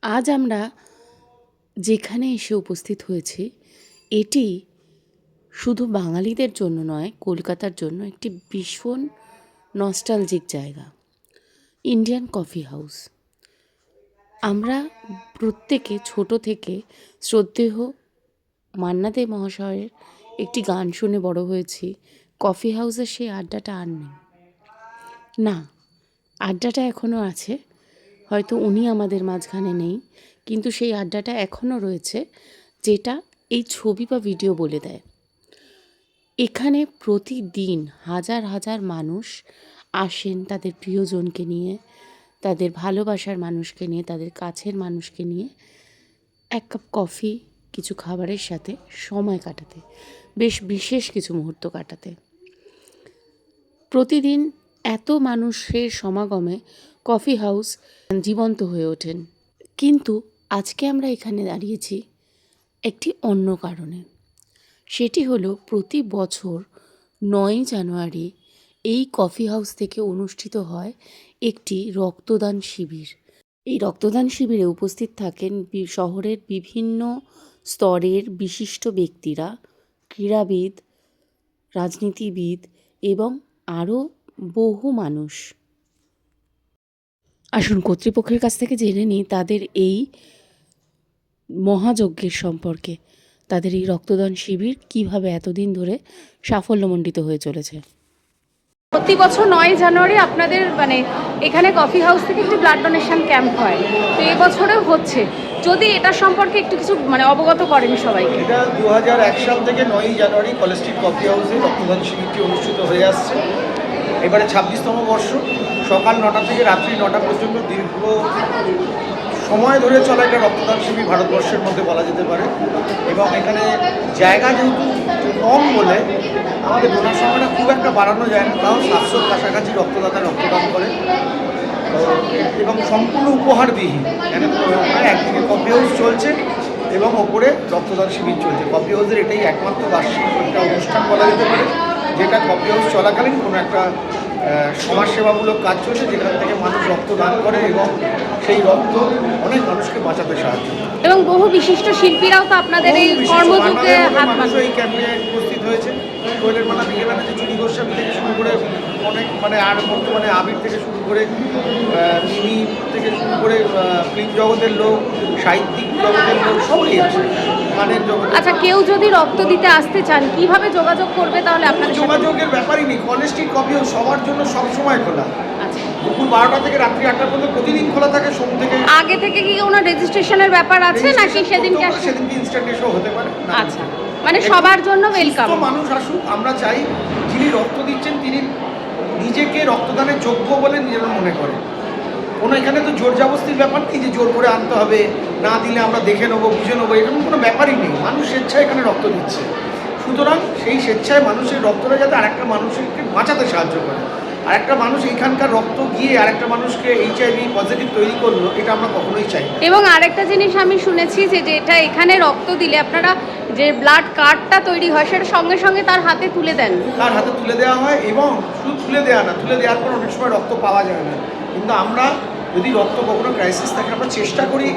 আজ আমরা যেখানে এসে উপস্থিত হয়েছি এটি শুধু বাঙালিদের জন্য নয়, কলকাতার জন্য একটি ভীষণ নস্টালজিক জায়গা, ইন্ডিয়ান কফি হাউস। আমরা প্রত্যেকে ছোট থেকে শ্রদ্ধেয় মান্না দে মহাশয়ের একটি গান শুনে বড় হয়েছি। কফি হাউসের সেই আড্ডাটা আর নেই। না, আড্ডাটা এখনও আছে, হয়তো উনি আমাদের মাঝখানে নেই, কিন্তু সেই আড্ডাটা এখনও রয়েছে, যেটা এই ছবি বা ভিডিও বলে দেয়। এখানে প্রতিদিন হাজার হাজার মানুষ আসেন তাদের প্রিয়জনকে নিয়ে, তাদের ভালোবাসার মানুষকে নিয়ে, তাদের কাছের মানুষকে নিয়ে এক কাপ কফি, কিছু খাবারের সাথে সময় কাটাতে, বেশ বিশেষ কিছু মুহূর্ত কাটাতে। প্রতিদিন এত মানুষের সমাগমে কফি হাউস জীবন্ত হয়ে ওঠেন। কিন্তু আজকে আমরা এখানে দাঁড়িয়েছি একটি অন্য কারণে। সেটি হলো প্রতি বছর ৯ জানুয়ারি এই কফি হাউস থেকে অনুষ্ঠিত হয় একটি রক্তদান শিবির। এই রক্তদান শিবিরে উপস্থিত থাকেন শহরের বিভিন্ন স্তরের বিশিষ্ট ব্যক্তিরা, ক্রীড়াবিদ, রাজনীতিবিদ এবং আরও বহু মানুষ। আসুন কর্তৃপক্ষের কাছ থেকে জেনে নিই তাদের এই মহাযজ্ঞের সম্পর্কে, তাদের এই রক্তদান শিবির কিভাবে এতদিন ধরে সাফল্যমণ্ডিত হয়ে চলেছে। প্রতি বছর ৯ জানুয়ারি আপনাদের এখানে কফি হাউস থেকে একটি ব্লাড ডোনেশন ক্যাম্প হয়, তো এবছরেও হচ্ছে। যদি এটা সম্পর্কে একটু কিছু অবগত করেন সবাইকে। এটা 2001 সাল থেকে 9 জানুয়ারি কলেজ স্ট্রিট কফি হাউসে রক্তদান শিবিরটি অনুষ্ঠিত হয়ে আসছে। এবারে 26তম বর্ষ। সকাল 9টা থেকে রাত্রি 9টা পর্যন্ত দীর্ঘ সময় ধরে চলা একটা রক্তদান শিবির ভারতবর্ষের মধ্যে বলা যেতে পারে। এবং এখানে জায়গা যেহেতু কম বলে আমাদের ডোনার সংখ্যাটা খুব একটা বাড়ানো যায় না, তাও 700-র কাছাকাছি রক্তদাতা রক্তদান করে এবং সম্পূর্ণ উপহারবিহীন। এখানে একদিকে কফি হাউস চলছে এবং ওপরে রক্তদান শিবির চলছে। কফি হাউসের এটাই একমাত্র বার্ষিক একটা অনুষ্ঠান বলা যেতে পারে, যেটা কফি হাউস চলাকালীন কোনো একটা সমাজসেবামূলক কাজ চলছে, যেখান থেকে মানুষ রক্তদান করে এবং সেই রক্ত অনেক মানুষকে বাঁচাতে সাহায্য করে। এবং বহু বিশিষ্ট শিল্পীরাও তো আপনাদের এই কর্মযজ্ঞে মানুষ এই ক্যাম্পে উপস্থিত হয়েছে। কোয়েলের মালা, বিকে ব্যানার্জি, চুনি গোস্বামী থেকে শুরু করে অনেক আর বর্তমানে আবির থেকে শুরু করে মিমি থেকে শুরু করে ফিল্ম জগতের লোক, সাহিত্যিক জগতের লোক সবাই আছে, গানের জগৎ। আচ্ছা, কেউ যদি রক্ত দিতে আসতে চান কিভাবে যোগাযোগ করবে? তাহলে আপনাদের যোগাযোগের ব্যাপারই নেই, কলেজ স্ট্রিট কফি হাউস সবার জন্য সবসময় খোলা। আচ্ছা, দুপুর 12টা থেকে রাত্রি 8টা পর্যন্ত প্রতিদিন খোলা থাকে। সোম থেকে আগে থেকে কি কোনো রেজিস্ট্রেশনের ব্যাপার আছে নাকি সেদিনকে ইনস্ট্যান্ট এসেও হতে পারে? আচ্ছা, সবার জন্য ওয়েলকাম। মানুষ আসুক। আমরা চাই যিনি রক্ত দিচ্ছেন তিনি নিজেকে রক্তদানের যোগ্য বলে নিজেরা মনে করে। কোনো এখানে তো জোর জবরদস্তির ব্যাপার নেই যে জোর করে আনতে হবে, না দিলে আমরা দেখে নেবো, বুঝে নেবো, এরকম কোনো ব্যাপারই নেই। মানুষ স্বেচ্ছায় এখানে রক্ত দিচ্ছে। সুতরাং সেই স্বেচ্ছায় মানুষের রক্তটা যাতে আরেকটা মানুষকে বাঁচাতে সাহায্য করে, আরেকটা মানুষ এখানকার রক্ত গিয়ে আরেকটা মানুষকে HIV পজিটিভ তৈরি করলো, এটা আমরা কখনোই চাই না। এবং আরেকটা জিনিস আমি শুনেছি যে যেটা এখানে রক্ত দিলে আপনারা যে ব্লাড কার্ডটা তৈরি হয় সেটা সঙ্গে সঙ্গে তার হাতে তুলে দেন। তার হাতে তুলে দেওয়া হয় এবং শুধু তুলে দেওয়া না, তুলে দেওয়ার পর অনেক সময় রক্ত পাওয়া যায় না। কিন্তু আমরা যদি রক্ত কখনো ক্রাইসিস থাকে, আমরা চেষ্টা করি,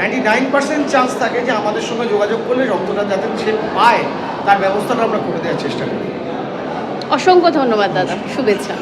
99% চান্স থাকে যে আমাদের সঙ্গে যোগাযোগ করলে রক্তটা যাতে সে পায় তার ব্যবস্থাটা আমরা করে দেওয়ার চেষ্টা করি। অসংখ্য ধন্যবাদ দাদা, শুভেচ্ছা।